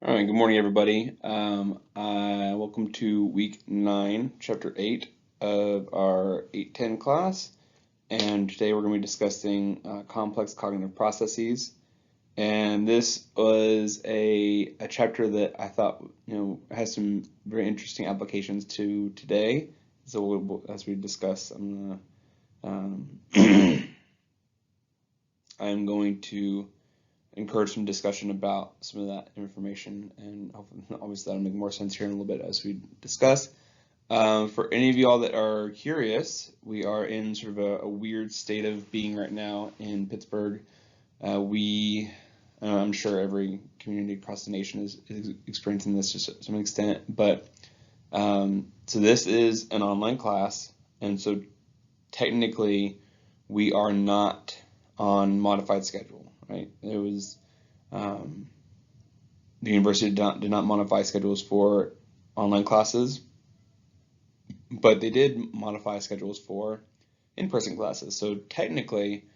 All right, good morning, everybody. Welcome to week 9, chapter 8 of our 810 class. And today we're going to be discussing complex cognitive processes. And this was a chapter that I thought, has some very interesting applications to today. So as we discuss, I'm going to encourage some discussion about some of that information, and hopefully, obviously that'll make more sense here in a little bit as we discuss. For any of y'all that are curious, we are in sort of a weird state of being right now in Pittsburgh. I'm sure every community across the nation is experiencing this to some extent, but so this is an online class, and so technically we are not on modified schedule, right? It was the university did not modify schedules for online classes, but they did modify schedules for in-person classes. So technically,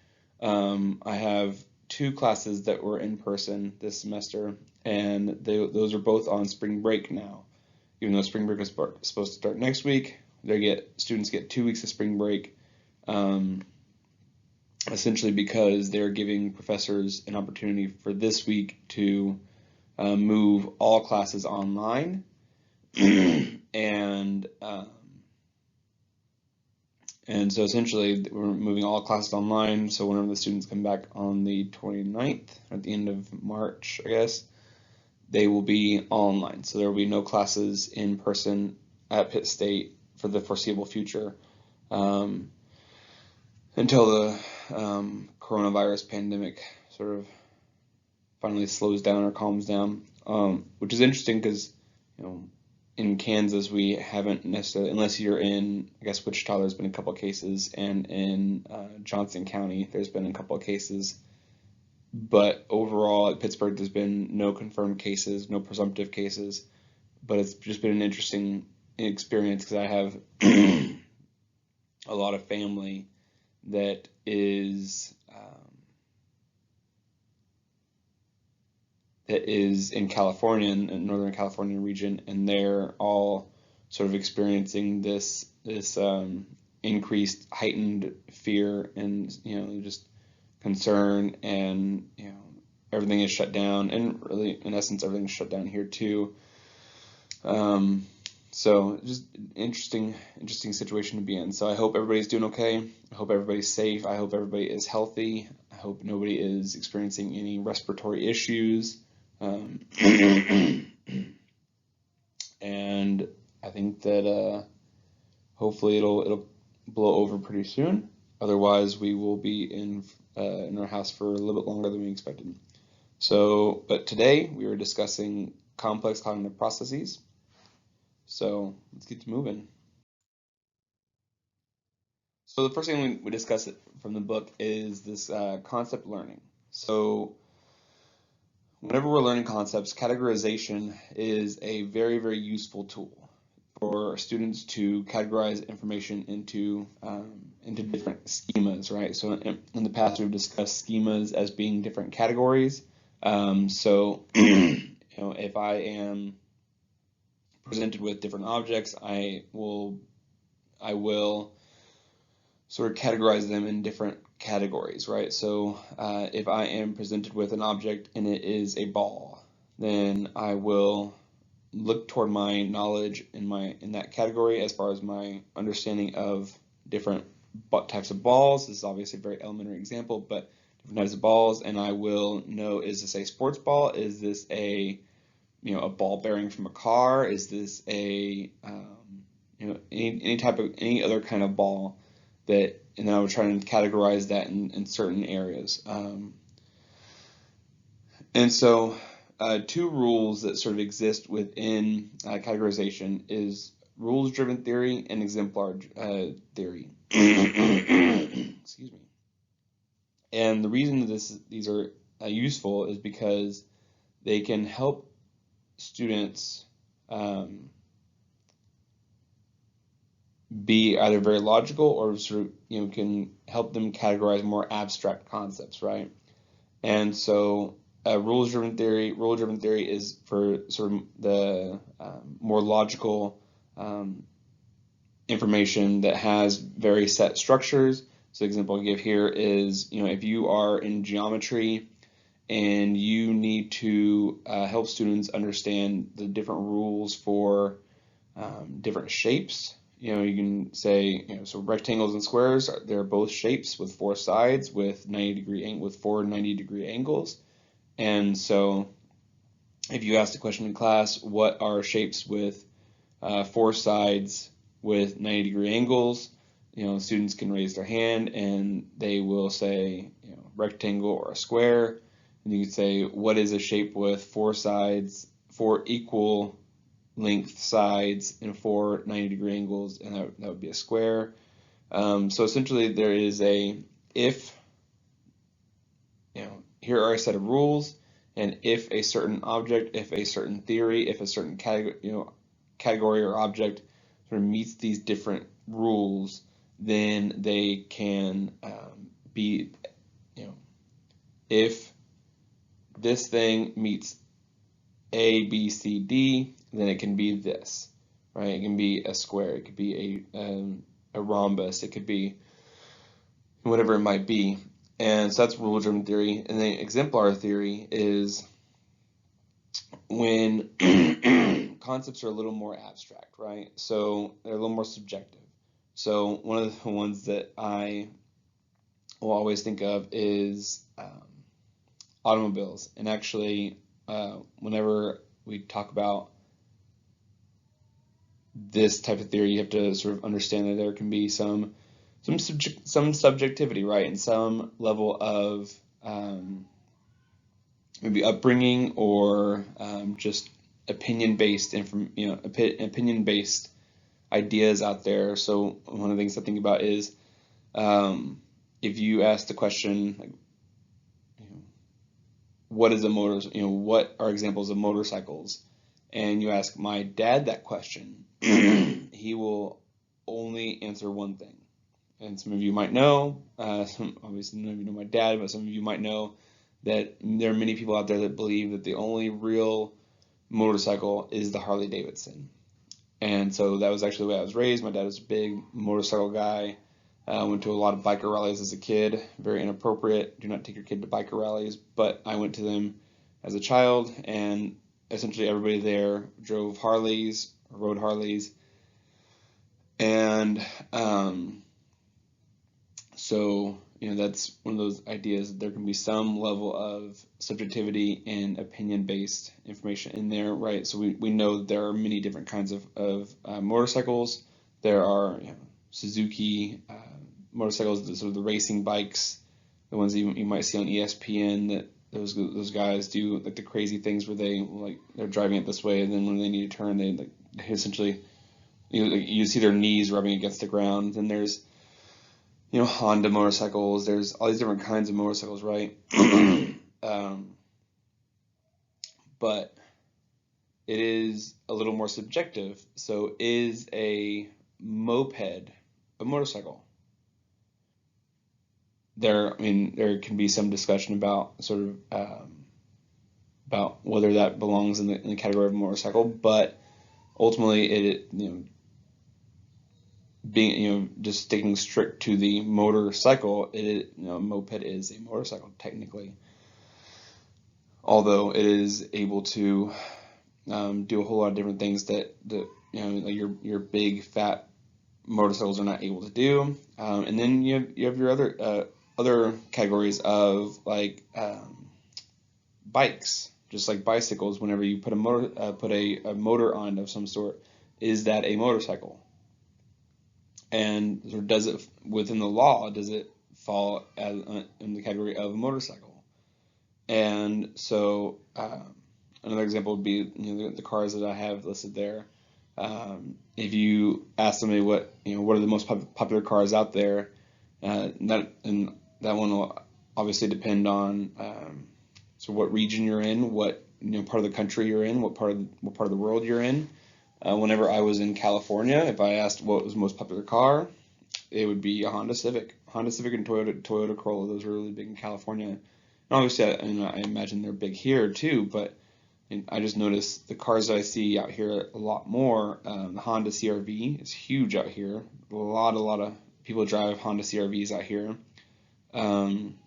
I have 2 classes that were in person this semester, and those are both on spring break now. Even though spring break is supposed to start next week, students get 2 weeks of spring break, essentially because they're giving professors an opportunity for this week to move all classes online, and so essentially we're moving all classes online. So whenever the students come back on the 29th, at the end of March, I guess, they will be all online. So there will be no classes in person at Pitt State for the foreseeable future, until the coronavirus pandemic sort of finally slows down or calms down, which is interesting because, in Kansas we haven't necessarily, unless you're in, I guess, Wichita, there's been a couple of cases, and in Johnson County there's been a couple of cases, but overall at Pittsburgh there's been no confirmed cases, no presumptive cases, but it's just been an interesting experience because I have a lot of family that is in California, in Northern California region, and they're all sort of experiencing this increased heightened fear and just concern, and everything is shut down, and really in essence everything is shut down here too. So just interesting situation to be in. So I hope everybody's doing okay. I hope everybody's safe. I hope everybody is healthy. I hope nobody is experiencing any respiratory issues. And I think that hopefully it'll blow over pretty soon. Otherwise, we will be in our house for a little bit longer than we expected. So, but today we are discussing complex cognitive processes. So let's get to moving. So the first thing we discuss from the book is this concept learning. So whenever we're learning concepts, categorization is a very, very useful tool for students to categorize information into different schemas, right? So in the past, we've discussed schemas as being different categories. So if I am presented with different objects, I will sort of categorize them in different categories, right? So if I am presented with an object and it is a ball, then I will look toward my knowledge in that category as far as my understanding of different types of balls. This is obviously a very elementary example, but different types of balls, and I will know, is this a sports ball? Is this a ball bearing from a car? Is this a any other kind of ball? And then I would try and categorize that in certain areas. And so 2 rules that sort of exist within categorization is rules-driven theory and exemplar theory. Excuse me. And the reason these are useful is because they can help students be either very logical or sort of can help them categorize more abstract concepts, right? And so rules-driven theory. Rule-driven theory is for sort of the more logical information that has very set structures. So the example I give here is, if you are in geometry and you need to help students understand the different rules for different shapes, you can say, so rectangles and squares, they're both shapes with four sides with four 90-degree angles. And so if you ask the question in class, what are shapes with four sides with 90-degree angles, students can raise their hand and they will say, rectangle or a square. And you can say, what is a shape with four equal length sides and four 90-degree angles? And that would be a square. So essentially there is if, here are a set of rules, and if a certain object, if a certain theory, if a certain category or object sort of meets these different rules, then they can be, if this thing meets A, B, C, D, then it can be this, right? It can be a square, it could be a rhombus, it could be whatever it might be. And so that's rule-driven theory. And then exemplar theory is when concepts are a little more abstract, right? So they're a little more subjective. So one of the ones that I will always think of is automobiles. And actually, whenever we talk about this type of theory, you have to sort of understand that there can be some subjectivity, right, and some level of maybe upbringing or just opinion-based opinion-based ideas out there. So one of the things I think about is if you ask the question, like, what is a motor? What are examples of motorcycles? And you ask my dad that question, he will only answer one thing. And some of you might know, obviously none of you know my dad, but some of you might know that there are many people out there that believe that the only real motorcycle is the Harley Davidson. And so that was actually the way I was raised. My dad was a big motorcycle guy. Went to a lot of biker rallies as a kid. Very inappropriate. Do not take your kid to biker rallies. But I went to them as a child, and essentially everybody there drove Harleys, or rode Harleys. And so, that's one of those ideas that there can be some level of subjectivity and opinion-based information in there, right? So we know that there are many different kinds of motorcycles. There are Suzuki motorcycles, sort of the racing bikes, the ones that you might see on ESPN, that those guys do like the crazy things where they're driving it this way, and then when they need to turn, they essentially you see their knees rubbing against the ground. And there's Honda motorcycles. There's all these different kinds of motorcycles, right? But it is a little more subjective. So is a moped a motorcycle? There can be some discussion about sort of about whether that belongs in the category of a motorcycle, but ultimately it being just sticking strict to the motorcycle, moped is a motorcycle technically, although it is able to do a whole lot of different things that like your big fat motorcycles are not able to do. And then you have your other categories of like bikes, just like bicycles. Whenever you put a motor on of some sort, is that a motorcycle? And or does it, within the law, does it fall in the category of a motorcycle? And so another example would be the cars that I have listed there. If you ask somebody what are the most popular cars out there, that one will obviously depend on so what region you're in, what part of the country you're in, what part of the world you're in. Whenever I was in California, if I asked what was the most popular car, it would be a Honda Civic and Toyota Corolla. Those were really big in California. obviously, I imagine they're big here too, but I just noticed the cars that I see out here a lot more. The Honda CR-V is huge out here. A lot of people drive Honda CR-Vs out here. Um,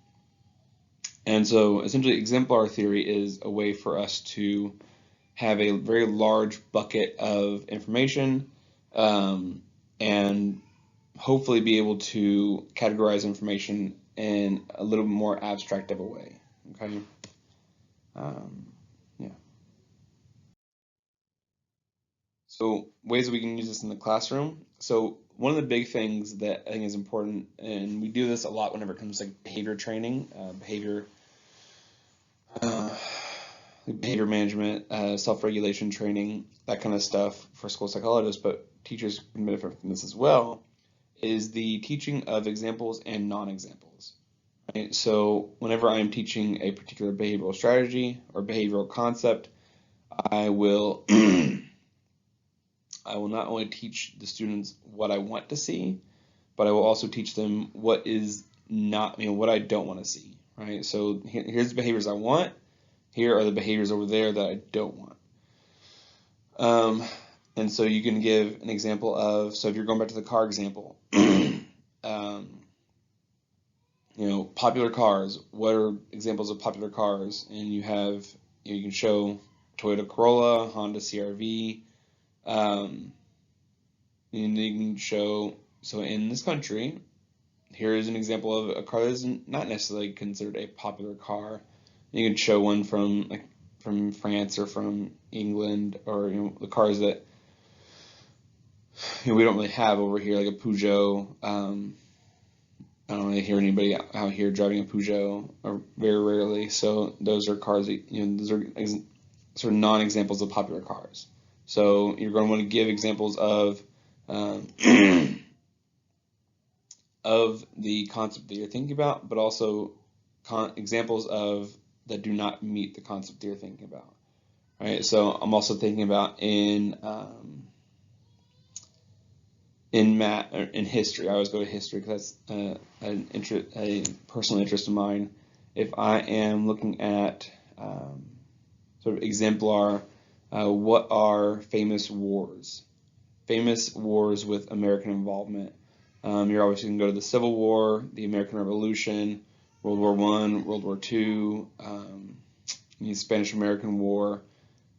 and so essentially, exemplar theory is a way for us to have a very large bucket of information, and hopefully be able to categorize information in a little more abstract of a way. Okay. Um, yeah. So ways that we can use this in the classroom. So one of the big things that I think is important, and we do this a lot whenever it comes to like behavior training, uh, behavior management, self-regulation training, that kind of stuff for school psychologists, but teachers can benefit from this as well, is the teaching of examples and non-examples. Right? So whenever I'm teaching a particular behavioral strategy or behavioral concept, I will I will not only teach the students what I want to see, but I will also teach them what is not, what I don't want to see, right? So here's the behaviors I want. Here are the behaviors over there that I don't want. And so you can give an example of, so if you're going back to the car example, popular cars, what are examples of popular cars? And you have, you can show Toyota Corolla, Honda CR-V, and you can show, so in this country, here is an example of a car that is not necessarily considered a popular car. You can show one from France or from England, or the cars that we don't really have over here, like a Peugeot. I don't really hear anybody out here driving a Peugeot, or very rarely. So those are cars that, those are sort of non-examples of popular cars. So you're going to want to give examples of of the concept that you're thinking about, but also examples of that do not meet the concept that you're thinking about. Right. So I'm also thinking about in math or in history. I always go to history because that's a personal interest of mine. If I am looking at sort of exemplar, what are famous wars? Famous wars with American involvement. You're obviously going to go to the Civil War, the American Revolution, World War I, World War II, the Spanish-American War,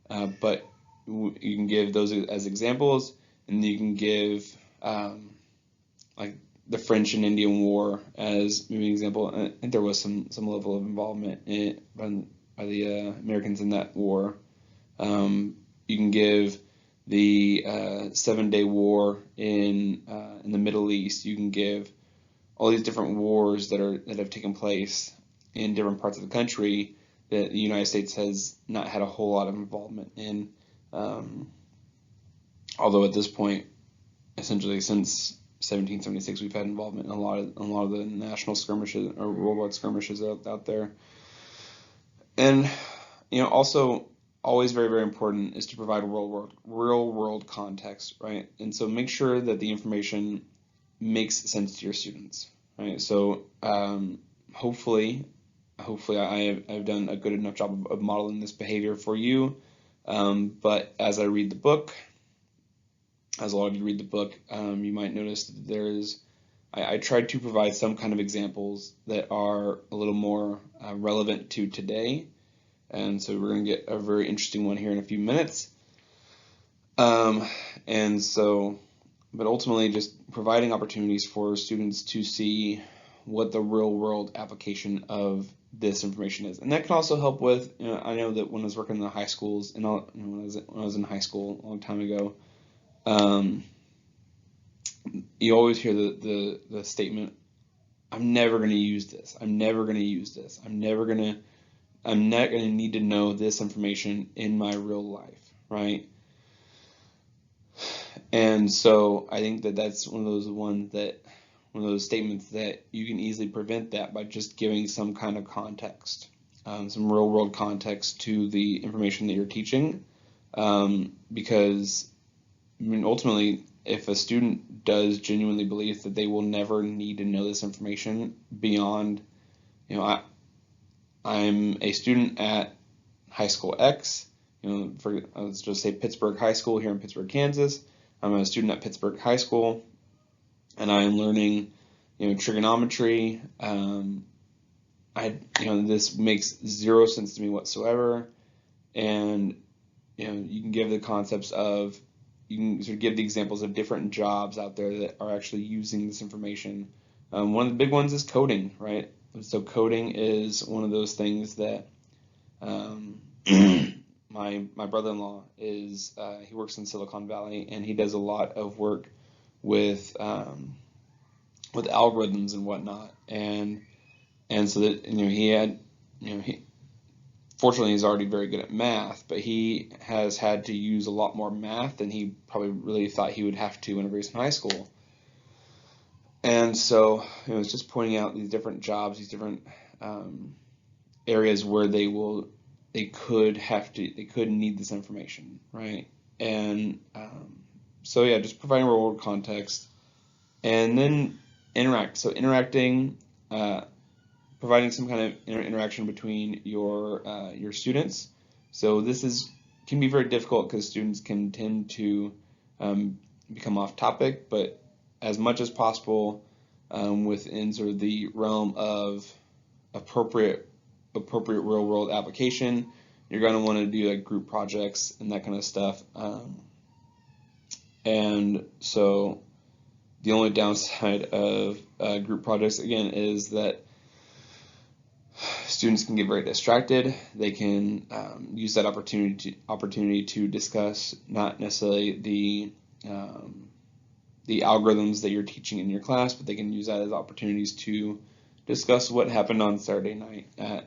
but you can give those as examples, and you can give like the French and Indian War as maybe an example. I think there was some level of involvement by the Americans in that war. You can give the 7-Day War in the Middle East. You can give all these different wars that have taken place in different parts of the country that the United States has not had a whole lot of involvement in. Although at this point, essentially since 1776, we've had involvement in a lot of the national skirmishes or worldwide skirmishes out there. And also always very, very important is to provide real world context, right? And so make sure that the information makes sense to your students, right? So hopefully I've done a good enough job of modeling this behavior for you. But as I read the book, as a lot of you read the book, you might notice that I tried to provide some kind of examples that are a little more relevant to today. And so we're going to get a very interesting one here in a few minutes. And so, but ultimately just providing opportunities for students to see what the real world application of this information is. And that can also help with, I know that when I was working in the high schools, and when I was in high school a long time ago, you always hear the statement, I'm never going to use this. I'm never going to use this. I'm not going to need to know this information in my real life, right? And so I think that that's one of those statements that you can easily prevent that by just giving some kind of context, some real world context to the information that you're teaching, because ultimately, if a student does genuinely believe that they will never need to know this information beyond, I'm a student at high school X, let's just say Pittsburgh High School here in Pittsburgh, Kansas. I'm a student at Pittsburgh High School, and I'm learning, trigonometry. This makes zero sense to me whatsoever, and you can give the concepts of, you can sort of give the examples of different jobs out there that are actually using this information. One of the big ones is coding, right? So coding is one of those things that um, my brother-in-law is, he works in Silicon Valley, and he does a lot of work with algorithms and whatnot, and so that he had he fortunately he's already very good at math, but he has had to use a lot more math than he probably really thought he would have to whenever he's in high school. And so it was just pointing out these different jobs, these different areas where they could need this information, right? And so yeah, just providing real world context, and then interact. So interacting, providing some kind of interaction between your students. So this can be very difficult because students can tend to become off topic, but as much as possible, within sort of the realm of appropriate real world application, you're going to want to do like group projects and that kind of stuff. And so the only downside of group projects, again, is that students can get very distracted. They can use that opportunity to discuss not necessarily the algorithms that you're teaching in your class, but they can use that as opportunities to discuss what happened on Saturday night at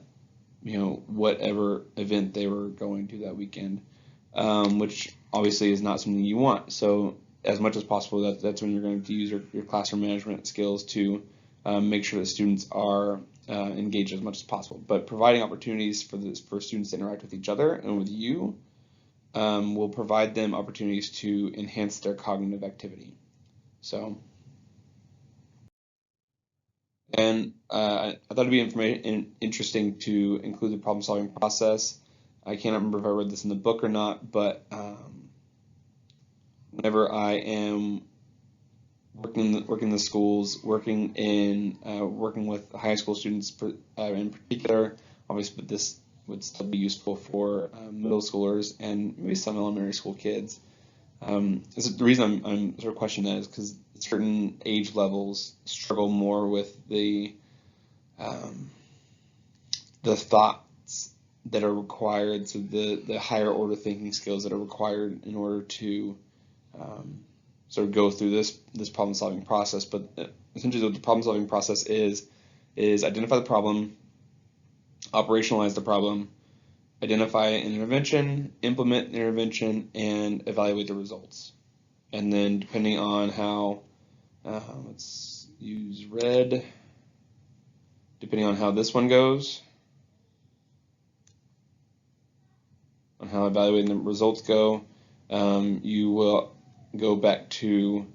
whatever event they were going to that weekend, which obviously is not something you want. So as much as possible, that's when you're going to use your classroom management skills to make sure that students are engaged as much as possible. But providing opportunities for students to interact with each other and with you will provide them opportunities to enhance their cognitive activity. So, and I thought it'd be interesting to include the problem-solving process. I can't remember if I read this in the book or not, but whenever I am working in the schools, working with high school students in particular, obviously, but this would still be useful for middle schoolers and maybe some elementary school kids. The reason I'm sort of questioning that is because certain age levels struggle more with the thoughts that are required, so the higher order thinking skills that are required in order to sort of go through this problem solving process. But essentially what the problem solving process is identify the problem, operationalize the problem, identify an intervention, implement the intervention, and evaluate the results. And then depending on how, let's use red, depending on how this one goes, on how evaluating the results go, you will go back to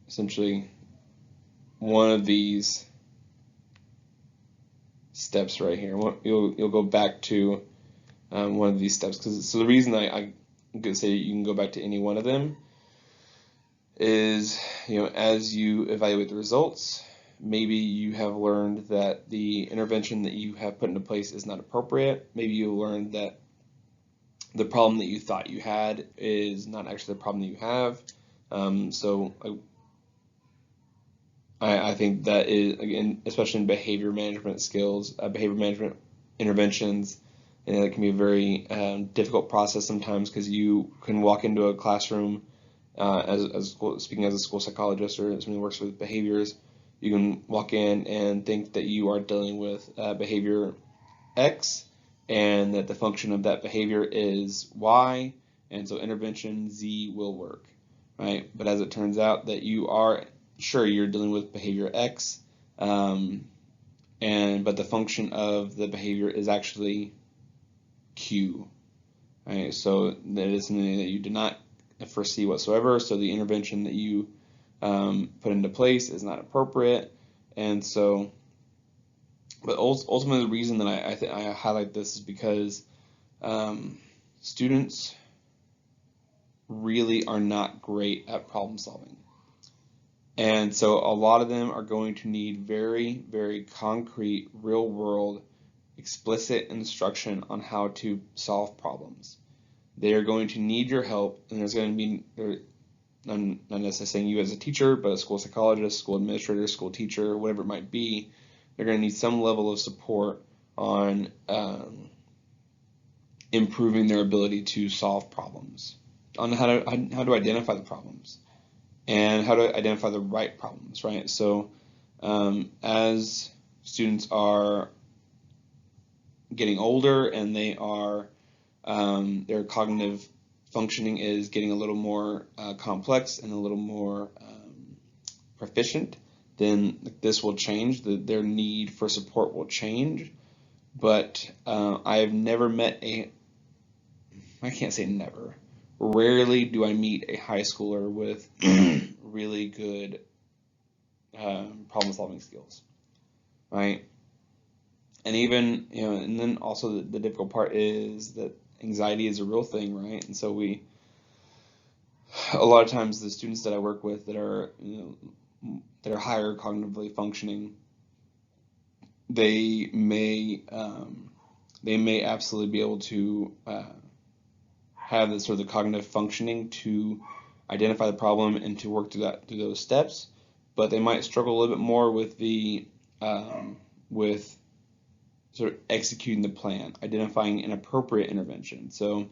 essentially one of these steps right here. You'll go back to one of these steps, so the reason I'm going to say you can go back to any one of them is, as you evaluate the results, maybe you have learned that the intervention that you have put into place is not appropriate. Maybe you learned that the problem that you thought you had is not actually the problem that you have. So I think that is, again, especially in behavior management skills, behavior management interventions, it can be a very difficult process sometimes, because you can walk into a classroom speaking as a school psychologist or someone who works with behaviors. You can walk in and think that you are dealing with behavior X, and that the function of that behavior is Y, and so intervention Z will work, right? But as it turns out that you're dealing with behavior X, but the function of the behavior is actually Q, right? So that is something that you did not foresee whatsoever, so the intervention that you put into place is not appropriate, and so But ultimately, the reason that I highlight this is because students really are not great at problem solving. And so a lot of them are going to need very, very concrete, real world, explicit instruction on how to solve problems. They are going to need your help, and there's going to be, I'm not necessarily saying you as a teacher, but a school psychologist, school administrator, school teacher, whatever it might be, they're going to need some level of support on improving their ability to solve problems, on how to identify the problems, and how to identify the right problems, right? So as students are getting older and they are their cognitive functioning is getting a little more complex and a little more proficient, then this will change. Their need for support will change. But I have never met I can't say never. Rarely do I meet a high schooler with really good problem solving skills, right? And even, and then also the difficult part is that anxiety is a real thing, right? And so a lot of times the students that I work with that are, that are higher cognitively functioning, they may absolutely be able to have the sort of the cognitive functioning to identify the problem and to work through those steps, but they might struggle a little bit more with with sort of executing the plan, identifying an appropriate intervention. So,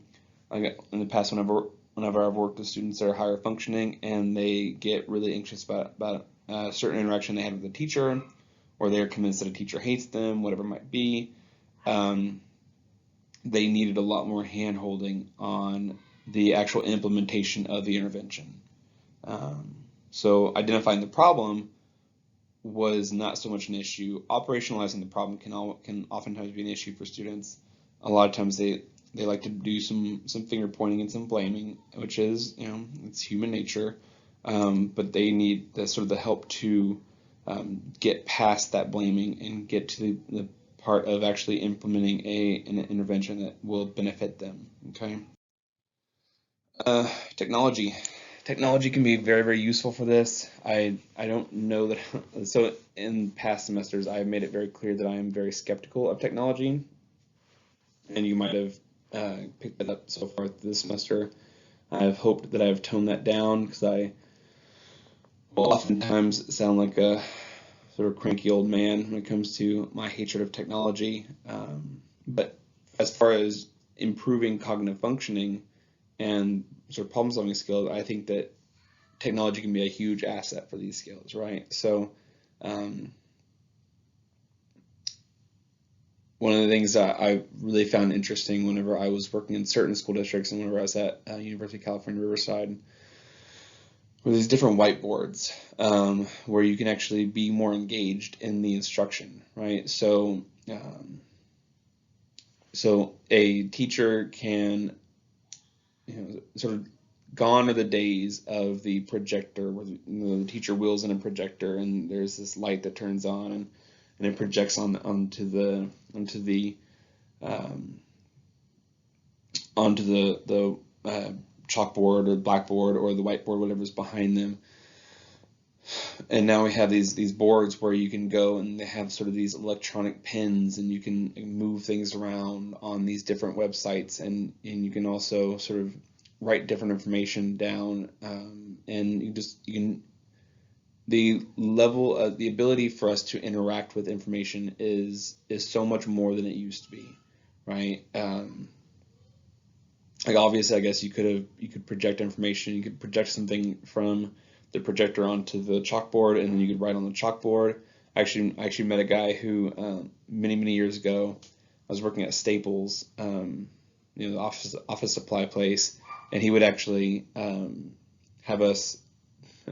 in the past, whenever I've worked with students that are higher functioning and they get really anxious about a certain interaction they had with a teacher, or they're convinced that a teacher hates them, whatever it might be, they needed a lot more hand-holding on the actual implementation of the intervention. So identifying the problem was not so much an issue. Operationalizing the problem can oftentimes be an issue for students. A lot of times they like to do some finger pointing and some blaming, which is, it's human nature. But they need the help to get past that blaming and get to the part of actually implementing an intervention that will benefit them. Okay. Technology. Technology can be very, very useful for this. I don't know that. So in past semesters, I've made it very clear that I am very skeptical of technology, and you might have picked that up so far this semester. I've hoped that I've toned that down because I will oftentimes sound like a sort of cranky old man when it comes to my hatred of technology. But as far as improving cognitive functioning and sort of problem solving skills, I think that technology can be a huge asset for these skills, right? So one of the things that I really found interesting whenever I was working in certain school districts and whenever I was at University of California, Riverside, were these different whiteboards where you can actually be more engaged in the instruction, right? So so a teacher can, sort of gone are the days of the projector where the teacher wheels in a projector and there's this light that turns on and it projects onto the chalkboard or blackboard or the whiteboard, whatever's behind them. And now we have these boards where you can go and they have sort of these electronic pens and you can move things around on these different websites, and you can also sort of write different information down, and the level of the ability for us to interact with information is so much more than it used to be, right? Like obviously, I guess you could project information, you could project something from the projector onto the chalkboard, and then you could write on the chalkboard. I actually met a guy who many years ago, I was working at Staples, the office supply place, and he would actually have us.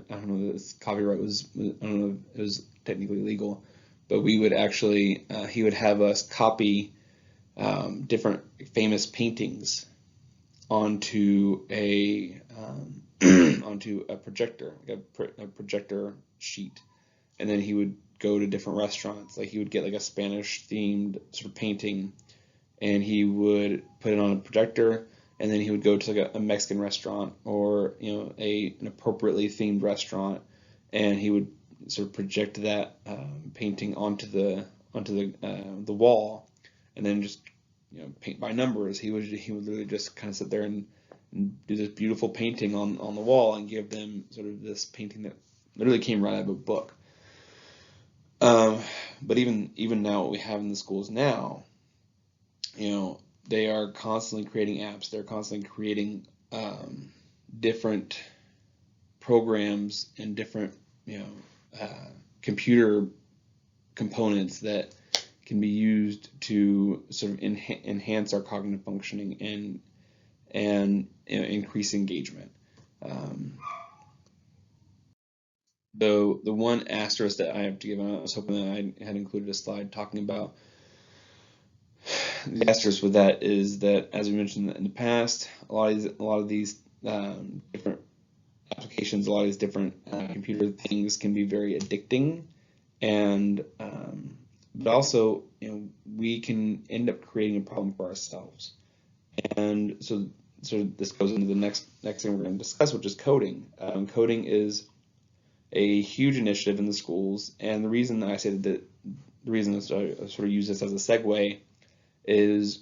I don't know if this copyright was. I don't know if it was technically legal, but we would actually. He would have us copy different famous paintings onto a onto a projector, like a projector sheet, and then he would go to different restaurants. Like he would get like a Spanish themed sort of painting, and he would put it on a projector, and then he would go to like a Mexican restaurant, or an appropriately themed restaurant, and he would sort of project that painting onto the wall, and then just paint by numbers. He would literally just kind of sit there and do this beautiful painting on the wall, and give them sort of this painting that literally came right out of a book. But even now, what we have in the schools now, they are constantly creating apps. They're constantly creating different programs and different computer components that can be used to sort of enhance our cognitive functioning and increase engagement. Though the one asterisk that I have to give, and I was hoping that I had included a slide talking about the asterisk with that, is that, as we mentioned in the past, a lot of these different applications, a lot of these different computer things can be very addicting, and but also we can end up creating a problem for ourselves. And so this goes into the next thing we're going to discuss, which is coding. Coding is a huge initiative in the schools, and the reason that I say that the reason I sort of use this as a segue is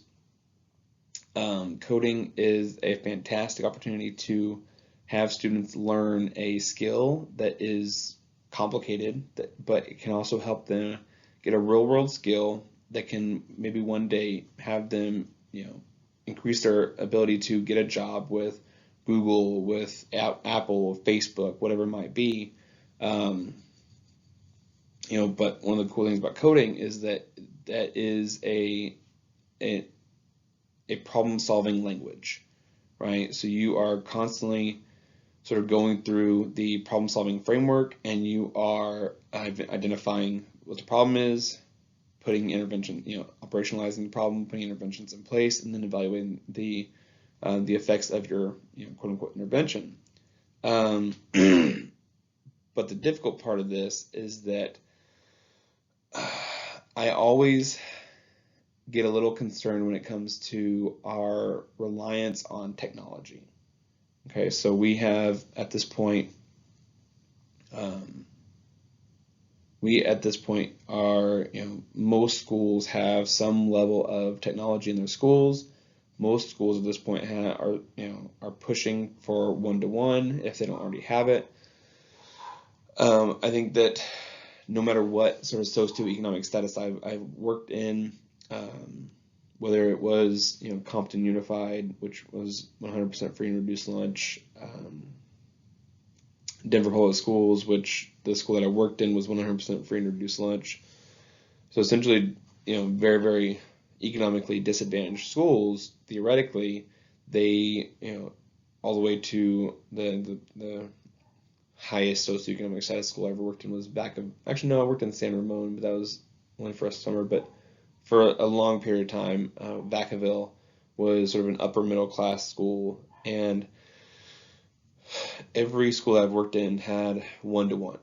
coding is a fantastic opportunity to have students learn a skill that is complicated, but it can also help them get a real world skill that can maybe one day have them increase their ability to get a job with Google, with Apple, Facebook, whatever it might be. But one of the cool things about coding is that is a problem-solving language, right? So you are constantly sort of going through the problem-solving framework, and you are identifying what the problem is, putting intervention, operationalizing the problem, putting interventions in place, and then evaluating the effects of your quote-unquote intervention. But the difficult part of this is that I always get a little concerned when it comes to our reliance on technology. Okay, so we have at this point, most schools have some level of technology in their schools. Most schools at this point are pushing for one-to-one if they don't already have it. I think that no matter what sort of socioeconomic status I've worked in, whether it was Compton Unified, which was 100% free and reduced lunch, Denver Public Schools, which the school that I worked in was 100% free and reduced lunch. So essentially, very, very economically disadvantaged schools, theoretically, they, all the way to the highest socioeconomic status school I ever worked in was actually no, I worked in San Ramon, but that was only for a summer. But for a long period of time, Vacaville was sort of an upper middle class school, and every school I've worked in had one-to-one.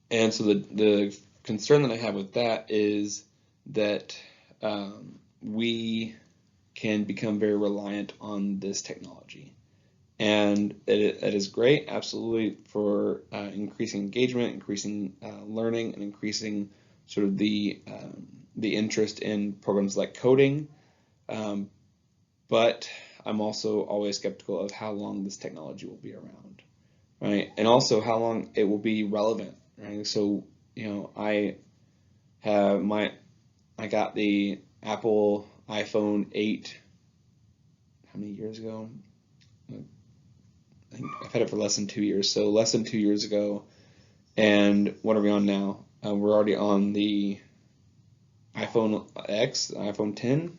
And so the concern that I have with that is that we can become very reliant on this technology. And it is great, absolutely, for increasing engagement, increasing learning, and increasing sort of the interest in programs like coding. But I'm also always skeptical of how long this technology will be around, right? And also how long it will be relevant, right? So, I got the Apple iPhone 8, how many years ago? I think I've had it for less than 2 years, so less than 2 years ago. And what are we on now? We're already on the iPhone X, iPhone 10,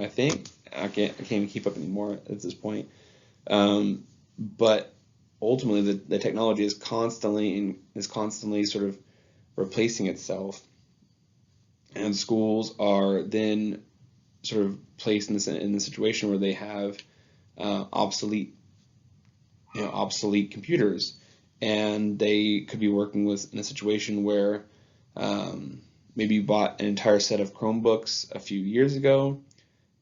I think. I can't even keep up anymore at this point. But ultimately, the technology is constantly sort of replacing itself, and schools are then sort of placed in the situation where they have obsolete computers, and they could be working with in a situation where maybe you bought an entire set of Chromebooks a few years ago,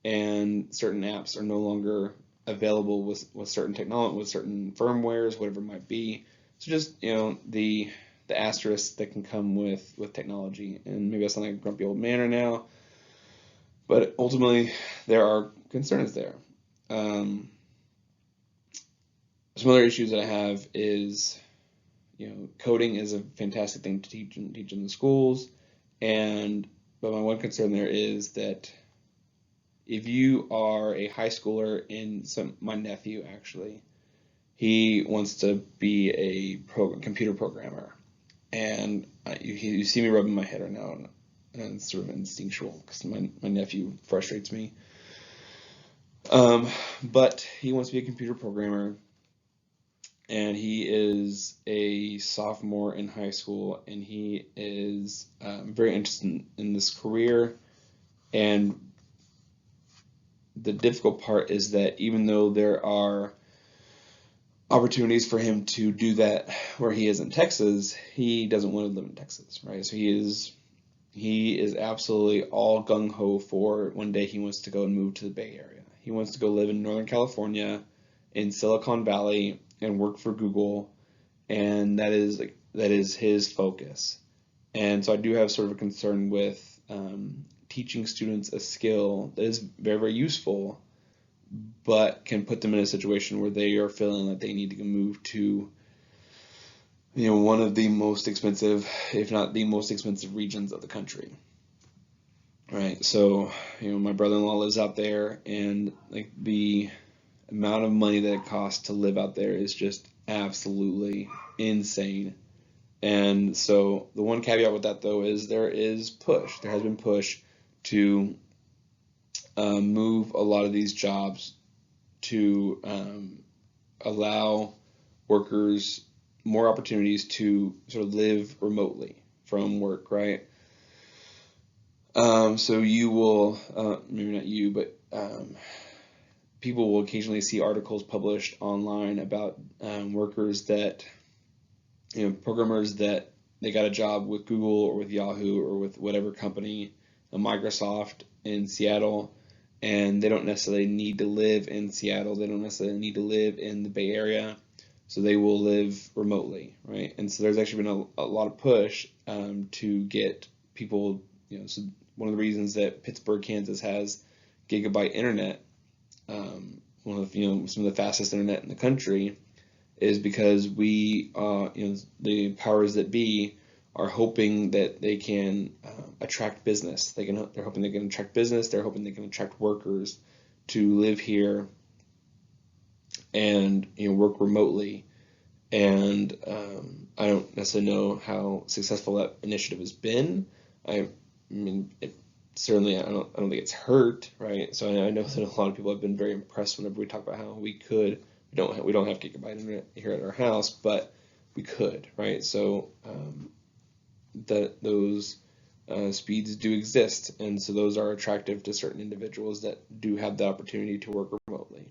and certain apps are no longer available with certain technology, with certain firmwares, whatever it might be. So just, the asterisk that can come with technology. And maybe I sound like a grumpy old man right now, but ultimately there are concerns there. Some other issues that I have is, coding is a fantastic thing to teach in the schools, but my one concern there is that if you are a high schooler my nephew actually, he wants to be a computer programmer, and you see me rubbing my head right now, and it's sort of instinctual because my nephew frustrates me. But he wants to be a computer programmer, and he is a sophomore in high school, and he is very interested in this career. And the difficult part is that even though there are opportunities for him to do that where he is in Texas, he doesn't want to live in Texas, right? So he is absolutely all gung-ho for one day he wants to go and move to the Bay Area. He wants to go live in Northern California, in Silicon Valley, and work for Google, and that is his focus. And so I do have sort of a concern with teaching students a skill that is very, very useful, but can put them in a situation where they are feeling that they need to move to, one of the most expensive, if not the most expensive regions of the country. Right. So, my brother-in-law lives out there, and like the amount of money that it costs to live out there is just absolutely insane. And so the one caveat with that, though, is there has been push to move a lot of these jobs to allow workers more opportunities to sort of live remotely from work, right? So you will, maybe not you, but people will occasionally see articles published online about workers that, programmers that they got a job with Google or with Yahoo or with whatever company, Microsoft in Seattle, and they don't necessarily need to live in Seattle. They don't necessarily need to live in the Bay Area, so they will live remotely, right? And so there's actually been a lot of push to get people, so one of the reasons that Pittsburgh, Kansas has gigabyte internet, one of some of the fastest internet in the country, is because we, the powers that be are hoping that they can attract business. They're hoping they can attract business. They're hoping they can attract workers to live here and work remotely. And I don't necessarily know how successful that initiative has been. I mean, certainly I don't think it's hurt, right? So I know that a lot of people have been very impressed whenever we talk about how we don't have gigabyte internet here at our house, but we could, right? So those speeds do exist, and so those are attractive to certain individuals that do have the opportunity to work remotely.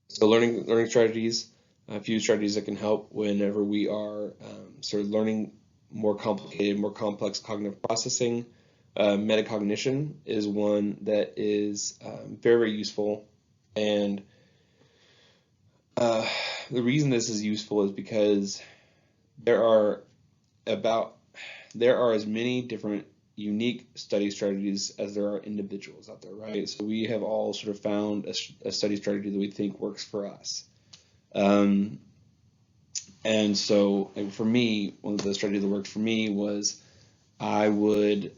So learning strategies, a few strategies that can help whenever we are sort of learning more complicated, more complex cognitive processing. Metacognition is one that is very, very useful, and the reason this is useful is because there are as many different unique study strategies as there are individuals out there, right? So we have all sort of found a study strategy that we think works for us. And so for me, one of the strategies that worked for me was I would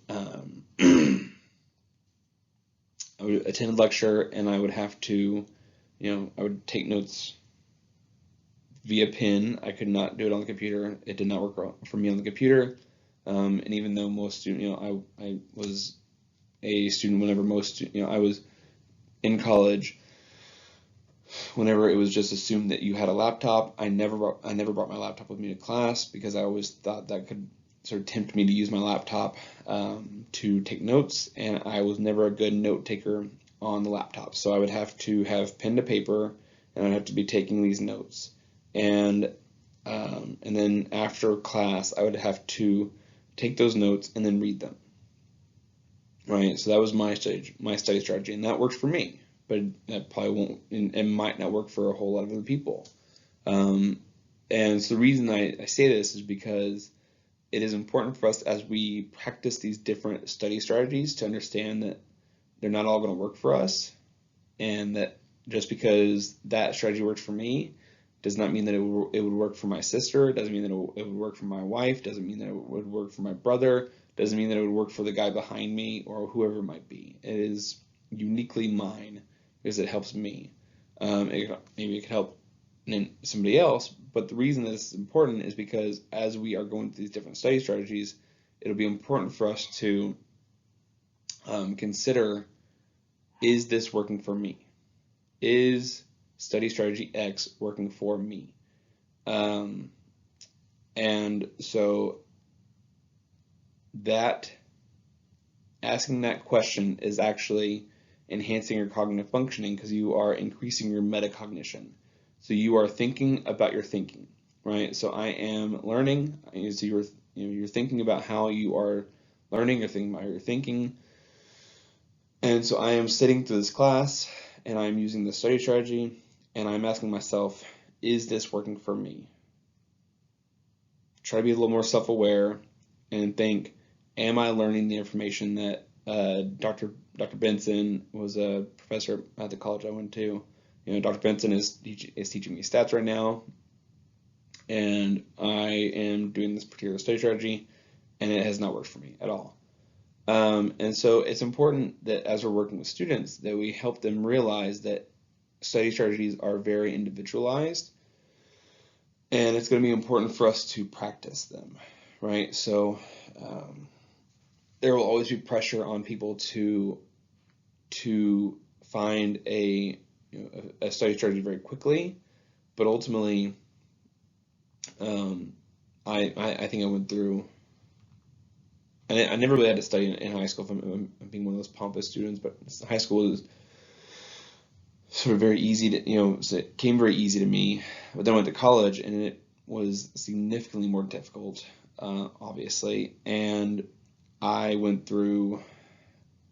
I would attend a lecture, and I would have to, I would take notes via pen. I could not do it on the computer. It did not work for me on the computer. And even though most students, I was a student whenever I was in college, whenever it was just assumed that you had a laptop. I never brought my laptop with me to class because I always thought that could sort of tempt me to use my laptop to take notes, and I was never a good note taker on the laptop. So I would have to have pen to paper and I'd have to be taking these notes. And then after class, I would have to take those notes and then read them. Right, so that was my study strategy, and that worked for me. But that probably won't, and might not work for a whole lot of other people. And so the reason I say this is because it is important for us as we practice these different study strategies to understand that they're not all going to work for us, and that just because that strategy works for me does not mean that it would work for my sister. It doesn't mean that it would work for my wife. Doesn't mean that it would work for my brother. Doesn't mean that it would work for the guy behind me or whoever it might be. It is uniquely mine because it helps me. Maybe it could help somebody else, but the reason that this is important is because as we are going through these different study strategies, it'll be important for us to consider, is this working for me? Is study strategy X working for me? And so that asking that question is actually enhancing your cognitive functioning because you are increasing your metacognition. So you are thinking about your thinking, right? So I am learning. So you're thinking about how you are learning. You're thinking about your thinking. And so I am sitting through this class and I'm using the study strategy and I'm asking myself, is this working for me? Try to be a little more self-aware and think, am I learning the information that Dr. Benson was a professor at the college I went to? Dr. Benson is teaching me stats right now, and I am doing this particular study strategy, and it has not worked for me at all. And so it's important that as we're working with students that we help them realize that study strategies are very individualized, and it's going to be important for us to practice them, right? So there will always be pressure on people to find a study strategy very quickly, but ultimately, I think I went through. I never really had to study in high school. If I'm being one of those pompous students, but high school was sort of very easy to, so it came very easy to me. But then I went to college, and it was significantly more difficult, obviously. And I went through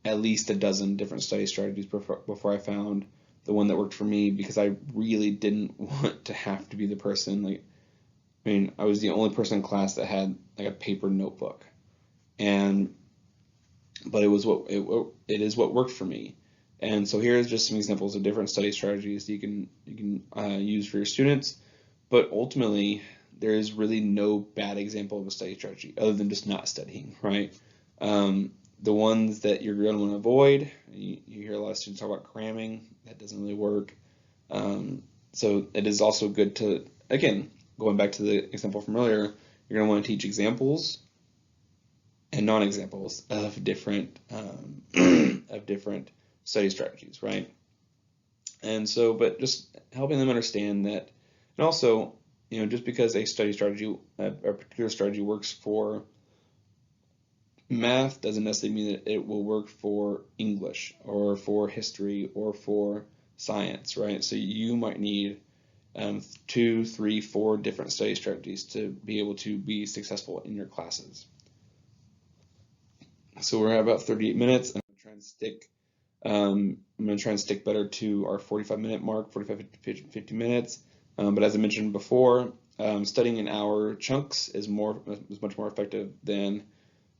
at least a dozen different study strategies before I found the one that worked for me, because I really didn't want to have to be the person. I was the only person in class that had like a paper notebook, but it is what worked for me. And so here's just some examples of different study strategies you can use for your students. But ultimately, there is really no bad example of a study strategy other than just not studying, right? The ones that you're going to want to avoid, you hear a lot of students talk about cramming. That doesn't really work. So it is also good to, again, going back to the example from earlier, you're going to want to teach examples and non-examples of different study strategies, right? And so, but just helping them understand that, and also, just because a study strategy, a particular strategy works for math doesn't necessarily mean that it will work for English or for history or for science, right? So you might need 2, 3, 4 different study strategies to be able to be successful in your classes. So we're at about 38 minutes, and I'm going to try and stick better to our 45-minute mark, 45 to 50 minutes. But as I mentioned before, studying in hour chunks is much more effective than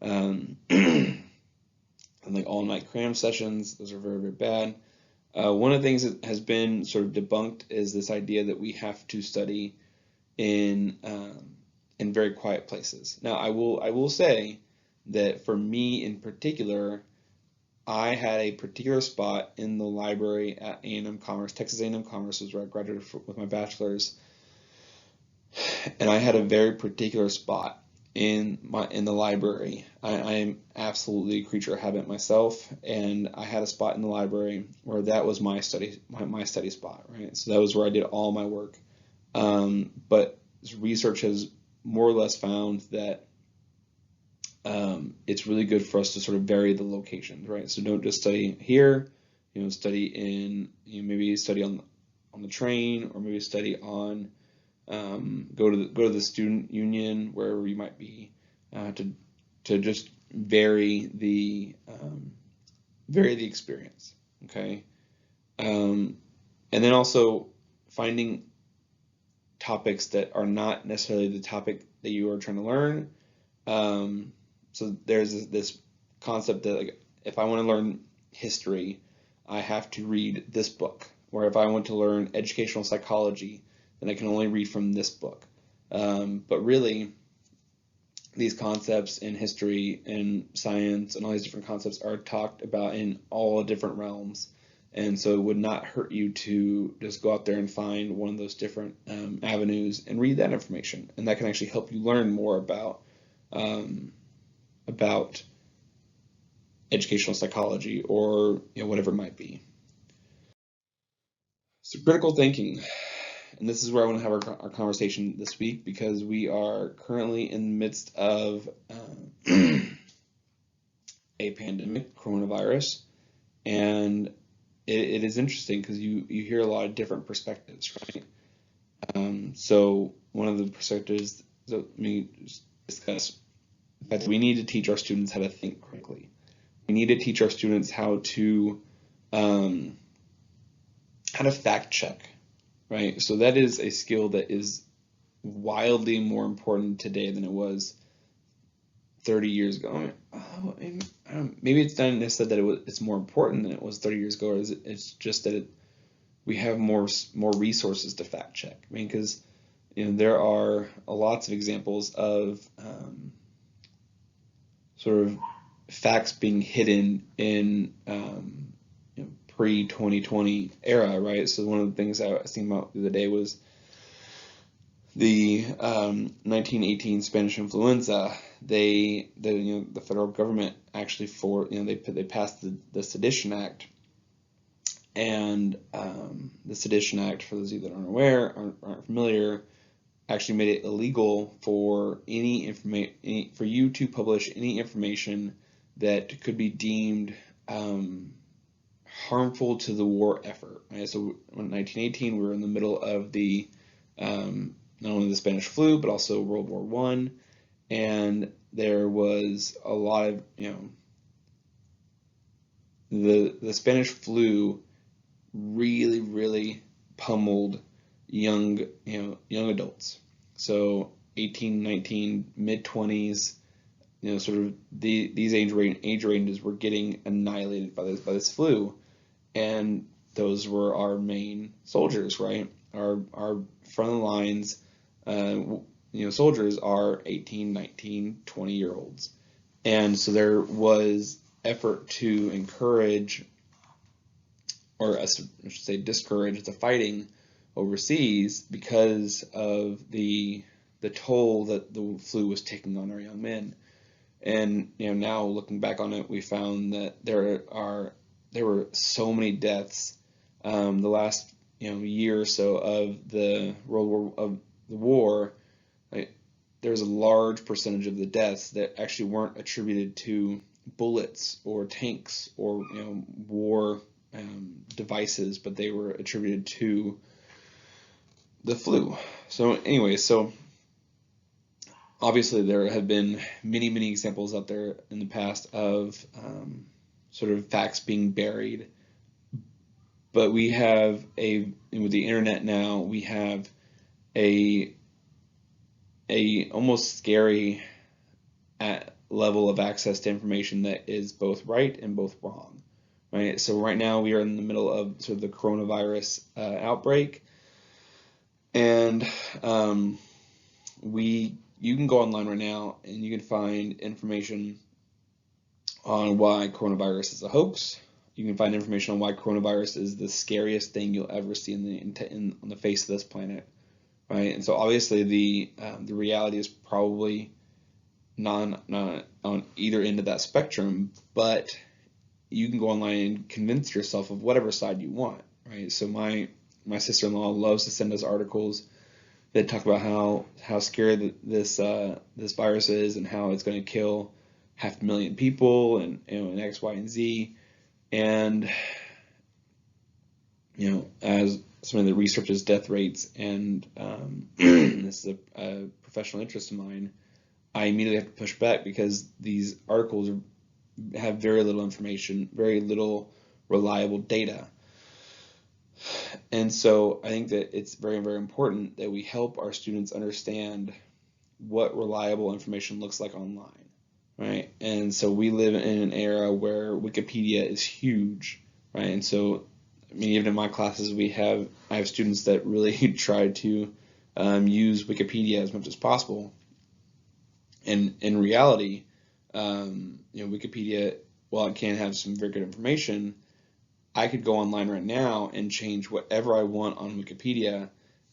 like all-night cram sessions. Those are very, very bad. One of the things that has been sort of debunked is this idea that we have to study in very quiet places. Now, I will say that for me in particular, I had a particular spot in the library at A&M Commerce. Texas A&M Commerce is where I graduated with my bachelor's, and I had a very particular spot in the library. I am absolutely a creature of habit myself, and I had a spot in the library where that was my study spot, right? So that was where I did all my work. But research has more or less found that it's really good for us to sort of vary the locations, right? So don't just study here, study in, maybe study on on the train, or maybe study on go to the student union, wherever you might be, to just vary the experience. Okay, and then also finding topics that are not necessarily the topic that you are trying to learn. So there's this concept that, like, if I want to learn history, I have to read this book. Or if I want to learn educational psychology, then I can only read from this book. But really, these concepts in history and science and all these different concepts are talked about in all different realms. And so it would not hurt you to just go out there and find one of those different avenues and read that information. And that can actually help you learn more about educational psychology, or whatever it might be. So critical thinking, and this is where I want to have our conversation this week, because we are currently in the midst of a pandemic, coronavirus, and it is interesting because you hear a lot of different perspectives, right? So one of the perspectives that let me discuss the fact that we need to teach our students how to think critically. We need to teach our students how to fact check, right? So that is a skill that is wildly more important today than it was 30 years ago. Maybe it's not necessarily that it's more important than it was 30 years ago, or it's just that we have more resources to fact check. I mean, because there are lots of examples of sort of facts being hidden in pre-2020 era, right? So one of the things I was thinking about the other day was the 1918 Spanish influenza. The federal government actually they passed the Sedition Act, and the Sedition Act, for those of you that aren't familiar, actually made it illegal for for you to publish any information that could be deemed harmful to the war effort. Right? So in 1918, we were in the middle of the not only the Spanish flu, but also World War I, and there was a lot of the Spanish flu really pummeled young adults. So 18, 19, mid 20s, sort of these age ranges were getting annihilated by this flu, and those were our main soldiers, right? Our front of the lines, soldiers are 18, 19, 20-year-olds, and so there was effort to encourage, or I should say discourage, the fighting overseas because of the toll that the flu was taking on our young men. And now looking back on it, we found that there were so many deaths the last year or so of the war. Right? There's a large percentage of the deaths that actually weren't attributed to bullets or tanks or war devices, but they were attributed to the flu. So anyway, obviously there have been many examples out there in the past of sort of facts being buried, but we have with the internet now, we have a almost scary level of access to information that is both right and both wrong, right? So right now we are in the middle of sort of the coronavirus outbreak, and you can go online right now and you can find information on why coronavirus is a hoax. You can find information on why coronavirus is the scariest thing you'll ever see on the face of this planet, right? And so obviously the reality is probably not on either end of that spectrum, but you can go online and convince yourself of whatever side you want, right? So my sister-in-law loves to send us articles that talk about how scary this virus is, and how it's going to kill 500,000 people, and X, Y, and Z. And as somebody that researches death rates, and this is a professional interest of mine, I immediately have to push back because these articles have very little information, very little reliable data. And so I think that it's very, very important that we help our students understand what reliable information looks like online, right? And so we live in an era where Wikipedia is huge, right? And so, I mean, even in my classes, I have students that really try to use Wikipedia as much as possible. And in reality, Wikipedia, while it can have some very good information, I could go online right now and change whatever I want on Wikipedia,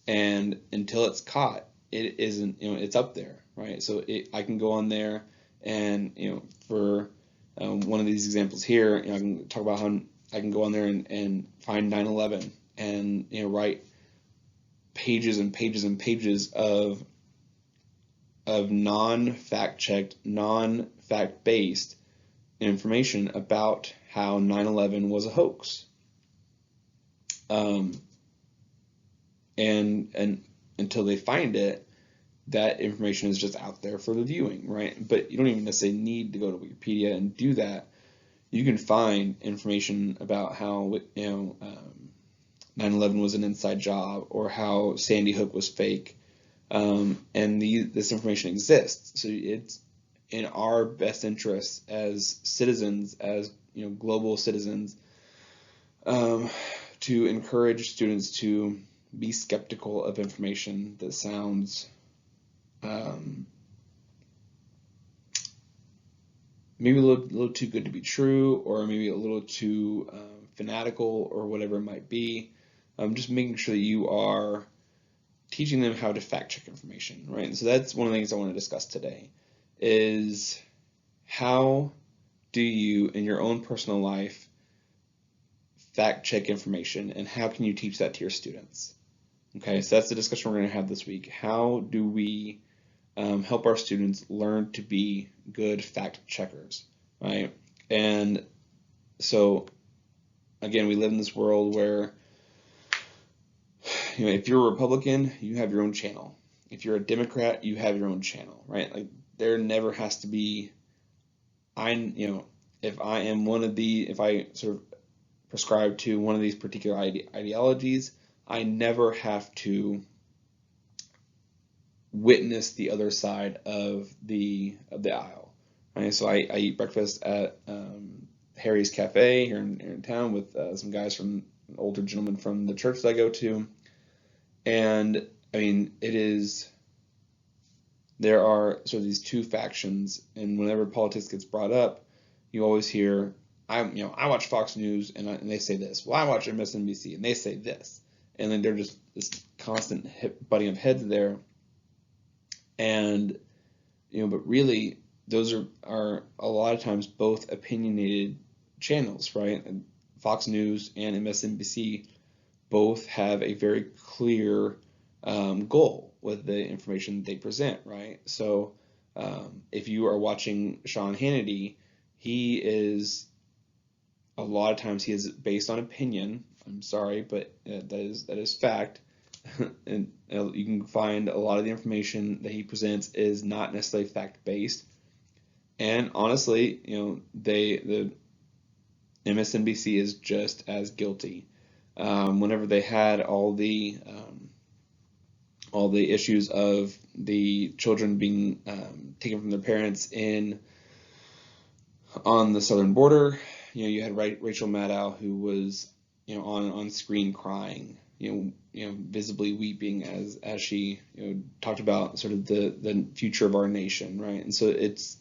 and until it's caught, it isn't, it's up there, right? So I can go on there and, for one of these examples here, I can talk about how I can go on there and find 9/11 and, write pages and pages and pages of non-fact-checked, non-fact-based information about how 9/11 was a hoax. And until they find it, that information is just out there for the viewing, right? But you don't even necessarily need to go to Wikipedia and do that. You can find information about how 9/11 was an inside job, or how Sandy Hook was fake, and this information exists. So it's in our best interests as citizens, as global citizens, to encourage students to be skeptical of information that sounds maybe a little too good to be true, or maybe a little too fanatical, or whatever it might be. Just making sure that you are teaching them how to fact check information, right? And so that's one of the things I want to discuss today, is how do you, in your own personal life, fact check information, and how can you teach that to your students? Okay, so that's the discussion we're going to have this week. How do we help our students learn to be good fact checkers, right? And so, again, we live in this world where, if you're a Republican, you have your own channel. If you're a Democrat, you have your own channel, right? Like, there never has to be, if I am if I sort of prescribe to one of these particular ideologies, I never have to witness the other side of the aisle, right? So I eat breakfast at Harry's Cafe here in town with some guys from an older gentleman from the church that I go to, and I mean, there are sort of these two factions, and whenever politics gets brought up, you always hear, I watch Fox News and they say this. Well, I watch MSNBC and they say this, and then they're just this constant butting of heads there. And but really, those are a lot of times both opinionated channels, right? And Fox News and MSNBC both have a very clear goal with the information they present, right? So if you are watching Sean Hannity, he is, a lot of times he is based on opinion. I'm sorry, but that is fact. And you can find a lot of the information that he presents is not necessarily fact-based. And honestly, the MSNBC is just as guilty. Whenever they had all the issues of the children being taken from their parents on the southern border, you had Rachel Maddow, who was on screen crying, visibly weeping as she talked about sort of the future of our nation, right? And so it's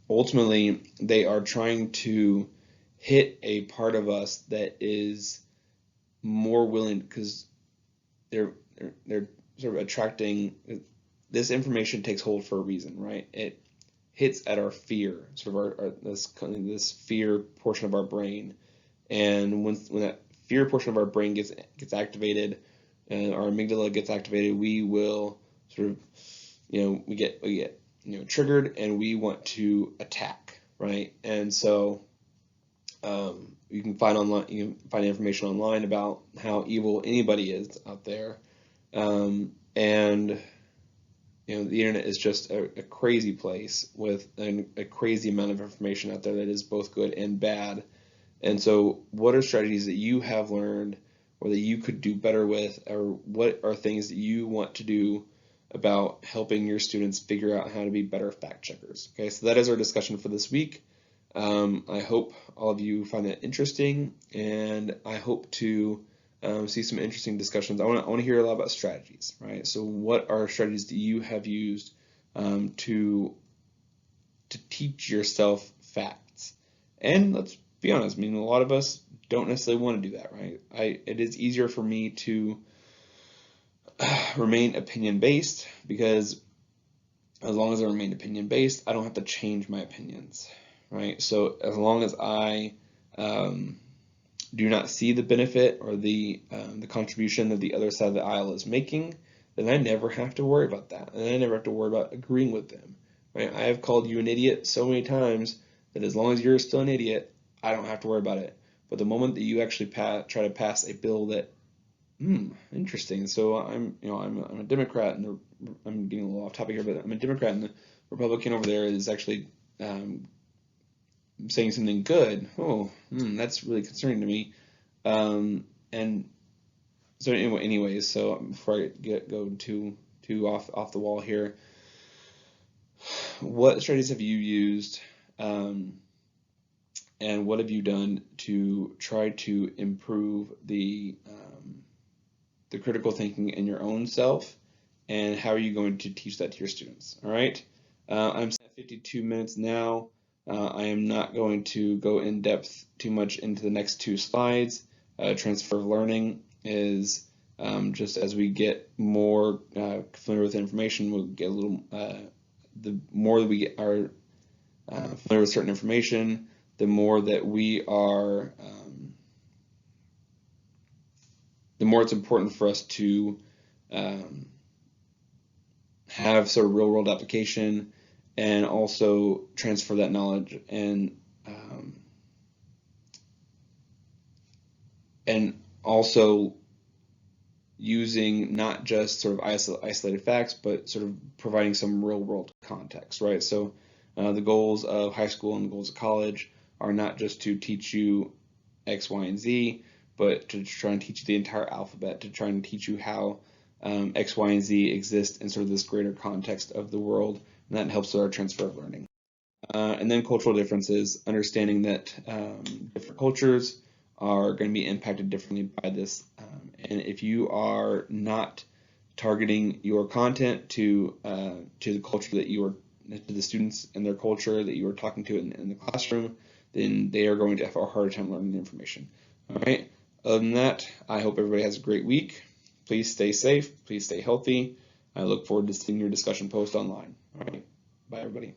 ultimately they are trying to hit a part of us that is more willing, because they're sort of attracting. This information takes hold for a reason, right? It hits at our fear, sort of this fear portion of our brain, and when that fear portion of our brain gets activated, and our amygdala gets activated, we will sort of we get triggered, and we want to attack, right? And so You can find online, you can find information online about how evil anybody is out there, and the internet is just a crazy place with a crazy amount of information out there that is both good and bad. And so, what are strategies that you have learned or that you could do better with, or what are things that you want to do about helping your students figure out how to be better fact checkers? Okay, so that is our discussion for this week. I hope all of you find that interesting, and I hope to see some interesting discussions. I want to hear a lot about strategies, right? So, what are strategies that you have used to teach yourself facts? And let's be honest, I mean, a lot of us don't necessarily want to do that, right? It is easier for me to remain opinion based because as long as I remain opinion based, I don't have to change my opinions, right? So as long as I do not see the benefit or the contribution that the other side of the aisle is making, then I never have to worry about that, and I never have to worry about agreeing with them, right? I have called you an idiot so many times that as long as you're still an idiot, I don't have to worry about it. But the moment that you actually try to pass a bill that, interesting. So I'm a Democrat, and I'm getting a little off topic here, but I'm a Democrat, and the Republican over there is actually saying something good. Oh, that's really concerning to me. And so anyways, so before I go too off the wall here, what strategies have you used? And what have you done to try to improve the critical thinking in your own self? And how are you going to teach that to your students? All right. I'm at 52 minutes now. I am not going to go in depth too much into the next two slides. Transfer of learning is just as we get more familiar with information, we'll get a little, the more that we are familiar with certain information, the more that we are, the more it's important for us to have sort of real world application and also transfer that knowledge and also using not just sort of isolated facts, but sort of providing some real world context, right? So the goals of high school and the goals of college are not just to teach you X, Y, and Z, but to try and teach you the entire alphabet, to try and teach you how X, Y, and Z exist in sort of this greater context of the world, and that helps with our transfer of learning. And then cultural differences, understanding that different cultures are going to be impacted differently by this. And if you are not targeting your content to the culture that you are, to the students and their culture that you are talking to in the classroom, then they are going to have a harder time learning the information. All right. Other than that, I hope everybody has a great week. Please stay safe. Please stay healthy. I look forward to seeing your discussion post online. All right. Bye, everybody.